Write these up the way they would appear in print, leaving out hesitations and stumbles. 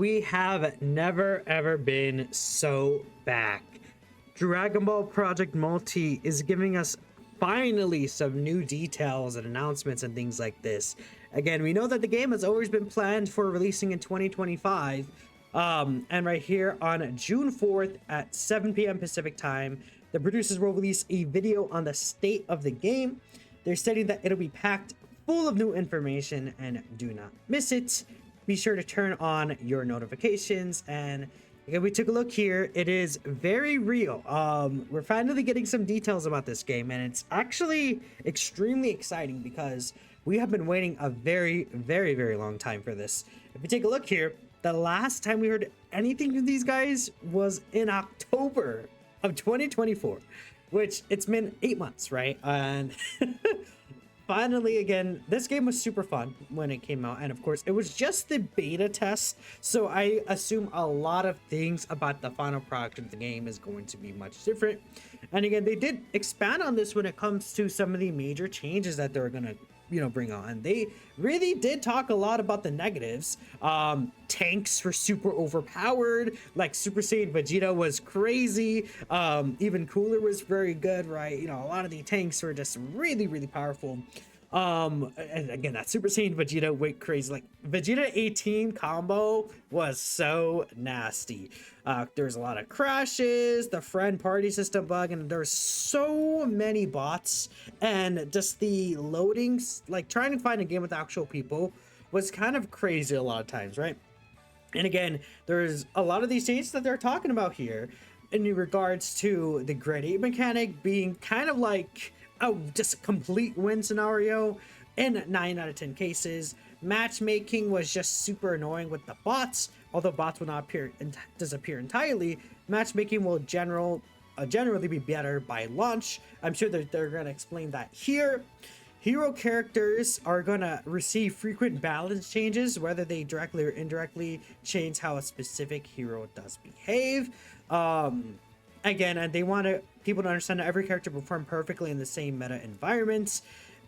We have never ever been so back. Dragon Ball Project Multi is giving us finally some new details and announcements and things like this. Again, we know that the game has always been planned for releasing in 2025. And right here on June 4th at 7 p.m. Pacific time, the producers will release a video on the state of the game. They're stating that it'll be packed full of new information and do not miss it. Be sure to turn on your notifications. And again, we took a look here. It is very real. We're finally getting some details about this game, and it's actually extremely exciting because we have been waiting a very long time for this. If you take a look here, the last time we heard anything from these guys was in October of 2024, which it's been 8 months, right? And finally, again, this game was super fun when it came out, and of course it was just the beta test, so I assume a lot of things about the final product of the game is going to be much different. And again, they did expand on this when it comes to some of the major changes that they're gonna bring on. They really did talk a lot about the negatives. Tanks were super overpowered, like Super Saiyan Vegeta was crazy. Even Cooler was very good, right? A lot of the tanks were just really powerful. And again, that Super Saiyan Vegeta went crazy. Like Vegeta 18 combo was so nasty. There's a lot of crashes, the friend party system bug, and there's so many bots, and just the loadings, like trying to find a game with actual people was kind of crazy a lot of times, right? And again, there's a lot of these changes that they're talking about here in regards to the grade 8 mechanic being kind of like just a complete win scenario in 9 out of 10 cases. Matchmaking was just super annoying with the bots. Although bots will not disappear entirely, matchmaking will generally be better by launch. I'm sure that they're going to explain that here. Hero characters are going to receive frequent balance changes, whether they directly or indirectly change how a specific hero does behave. Again, and they want people to understand that every character perform perfectly in the same meta environments.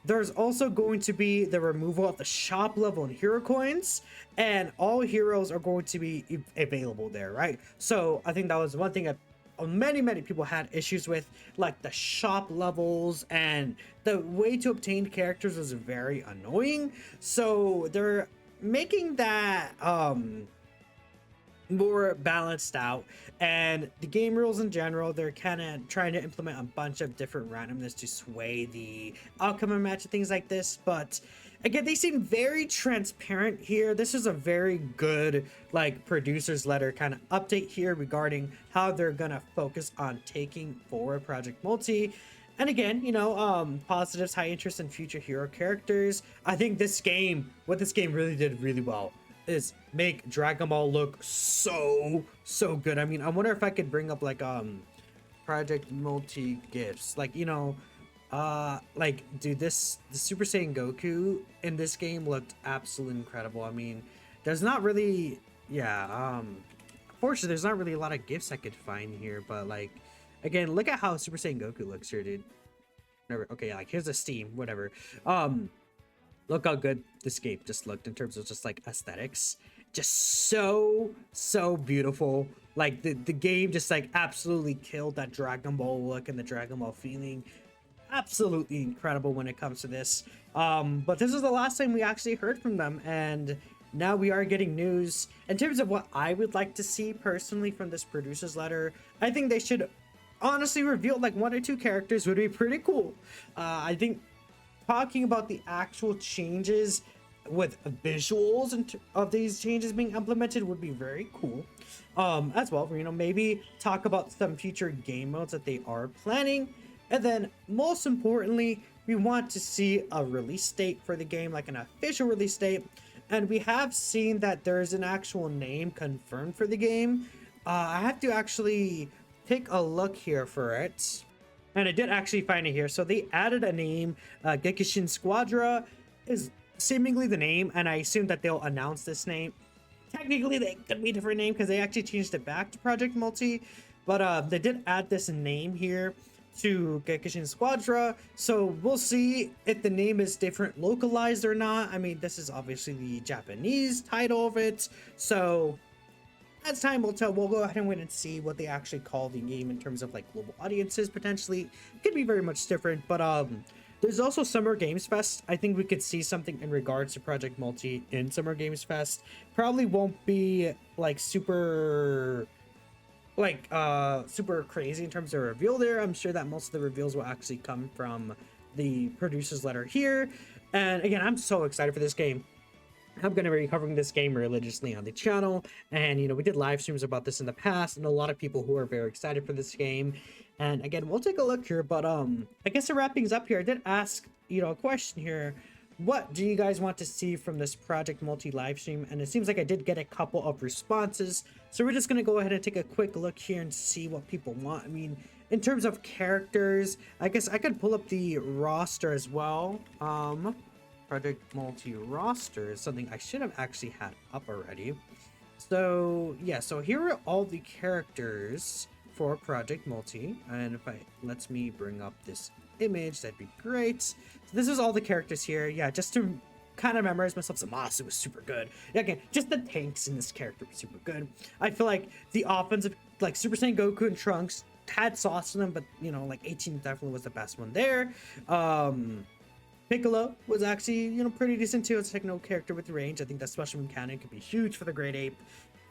There's also going to be the removal of the shop level and hero coins, and all heroes are going to be available there, right? So I think that was one thing that many people had issues with, like the shop levels, and the way to obtain characters was very annoying. So they're making that more balanced out, and the game rules in general, they're kind of trying to implement a bunch of different randomness to sway the outcome of match and things like this. But again, they seem very transparent here. This is a very good like producer's letter kind of update here regarding how they're gonna focus on taking forward Project Multi. And again, positives, high interest in future hero characters. I think what this game really did really well is make Dragon Ball look so good. I mean, I wonder if I could bring up like Project Multi gifts, like dude, the Super Saiyan Goku in this game looked absolutely incredible. I mean, there's not really unfortunately there's not really a lot of gifts I could find here, but like again, look at how Super Saiyan Goku looks here, dude. Whatever. Okay, like here's a Steam, whatever. Look how good this game just looked in terms of just like aesthetics. Just so beautiful. Like the game just like absolutely killed that Dragon Ball look and the Dragon Ball feeling. Absolutely incredible when it comes to this. But this is the last time we actually heard from them, and now we are getting news. In terms of what I would like to see personally from this producer's letter, I think they should honestly reveal like 1 or 2 characters would be pretty cool. I think talking about the actual changes with visuals of these changes being implemented would be very cool. As well, maybe talk about some future game modes that they are planning. And then most importantly, we want to see a release date for the game, like an official release date. And we have seen that there is an actual name confirmed for the game. I have to actually take a look here for it. And I did actually find it here. So they added a name. Gekishin Squadra is seemingly the name, and I assume that they'll announce this name. Technically, they could be a different name because they actually changed it back to Project Multi. But they did add this name here to Gekishin Squadra. So we'll see if the name is different localized or not. I mean, this is obviously the Japanese title of it. So as time will tell, we'll go ahead and wait and see what they actually call the game in terms of like global audiences. Potentially could be very much different, but there's also Summer Games Fest. I think we could see something in regards to Project Multi in Summer Games Fest. Probably won't be like super super crazy in terms of reveal there. I'm sure that most of the reveals will actually come from the producer's letter here. And again, I'm so excited for this game. I'm going to be covering this game religiously on the channel, and we did live streams about this in the past, and a lot of people who are very excited for this game. And again, we'll take a look here, but I guess to wrap things up here, I did ask a question here: what do you guys want to see from this Project Multi live stream? And it seems like I did get a couple of responses, so we're just going to go ahead and take a quick look here and see what people want. I mean, in terms of characters, I guess I could pull up the roster as well. Project Multi roster is something I should have actually had up already. So yeah, so here are all the characters for Project Multi, and if it lets me bring up this image, that'd be great. So this is all the characters here. Yeah, just to kind of memorize myself, Zamasu was super good. Again, just the tanks in this character were super good. I feel like the offensive, like Super Saiyan Goku and Trunks had sauce to them, but like 18 definitely was the best one there. Piccolo was actually, pretty decent too. It's a techno character with range. I think that special move cannon could be huge for the Great Ape.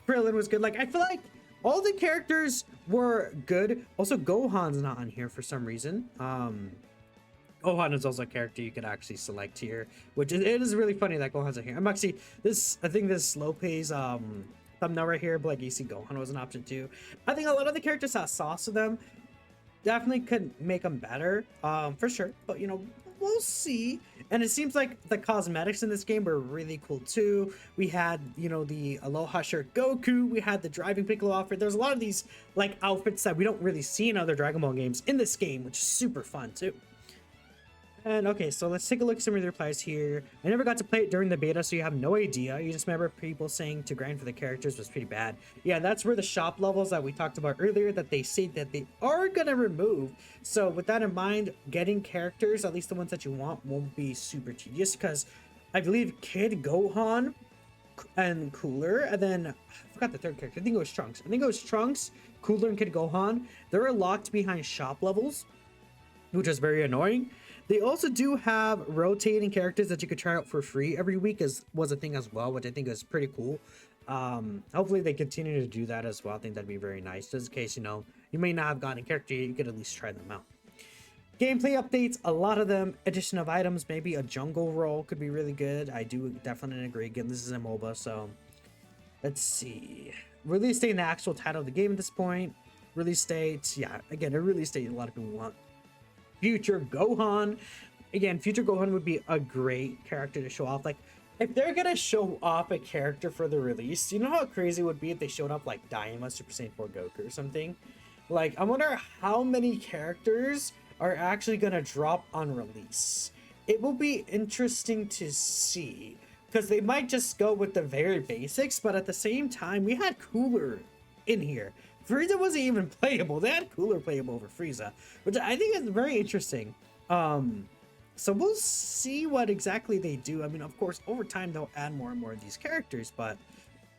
Krillin was good. Like, I feel like all the characters were good. Also, Gohan's not on here for some reason. Gohan is also a character you could actually select here, which it is really funny that Gohan's in here. I'm actually, I think this Lopez thumbnail right here, but like you see Gohan was an option too. I think a lot of the characters have sauce to them. Definitely could make them better, for sure. But we'll see. And it seems like the cosmetics in this game were really cool too. We had the Aloha shirt Goku, we had the driving Piccolo outfit. There's a lot of these like outfits that we don't really see in other Dragon Ball games in this game, which is super fun too. And okay, so let's take a look at some of the replies here. I never got to play it during the beta, so you have no idea. You just remember people saying to grind for the characters was pretty bad. Yeah, that's where the shop levels that we talked about earlier that they say that they are gonna remove. So with that in mind, getting characters, at least the ones that you want, won't be super tedious, because I believe Kid Gohan and Cooler, and then I forgot the third character. I think it was Trunks. Cooler, and Kid Gohan. They're locked behind shop levels, which is very annoying. They also do have rotating characters that you could try out for free every week, was a thing as well, which I think is pretty cool. Hopefully they continue to do that as well. I think that'd be very nice, just in case you may not have gotten a character, you could at least try them out. Gameplay updates, a lot of them. Addition of items, maybe a jungle role could be really good. I do definitely agree. Again, this is a MOBA, so let's see. Release date and the actual title of the game at this point. Release date, yeah, again, a release date a lot of people want. Future Gohan. Again, Future Gohan would be a great character to show off. Like, if they're gonna show off a character for the release, you know how crazy it would be if they showed up like Daima Super Saiyan 4 Goku or something? Like, I wonder how many characters are actually gonna drop on release. It will be interesting to see, because they might just go with the very basics, but at the same time, we had Cooler in here. Frieza wasn't even playable. They had Cooler playable over Frieza, which I think is very interesting. So we'll see what exactly they do. I mean, of course, over time they'll add more and more of these characters, but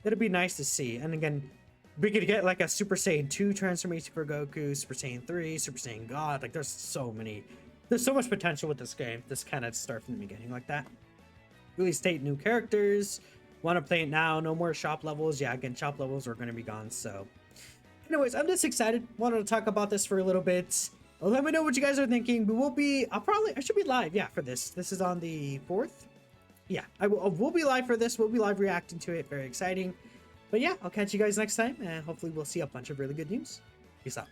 it'll be nice to see. And again, we could get like a Super Saiyan 2 transformation for Goku, Super Saiyan 3, Super Saiyan God. Like, there's so much potential with this game. This kind of start from the beginning like that. Release date, new characters. Want to play it now? No more shop levels. Yeah, again, shop levels are going to be gone, so anyways, I'm just excited. Wanted to talk about this for a little bit. Let me know what you guys are thinking. I should be live, yeah, for this. This is on the 4th. Yeah, we'll be live for this. We'll be live reacting to it. Very exciting. But yeah, I'll catch you guys next time, and hopefully we'll see a bunch of really good news. Peace out.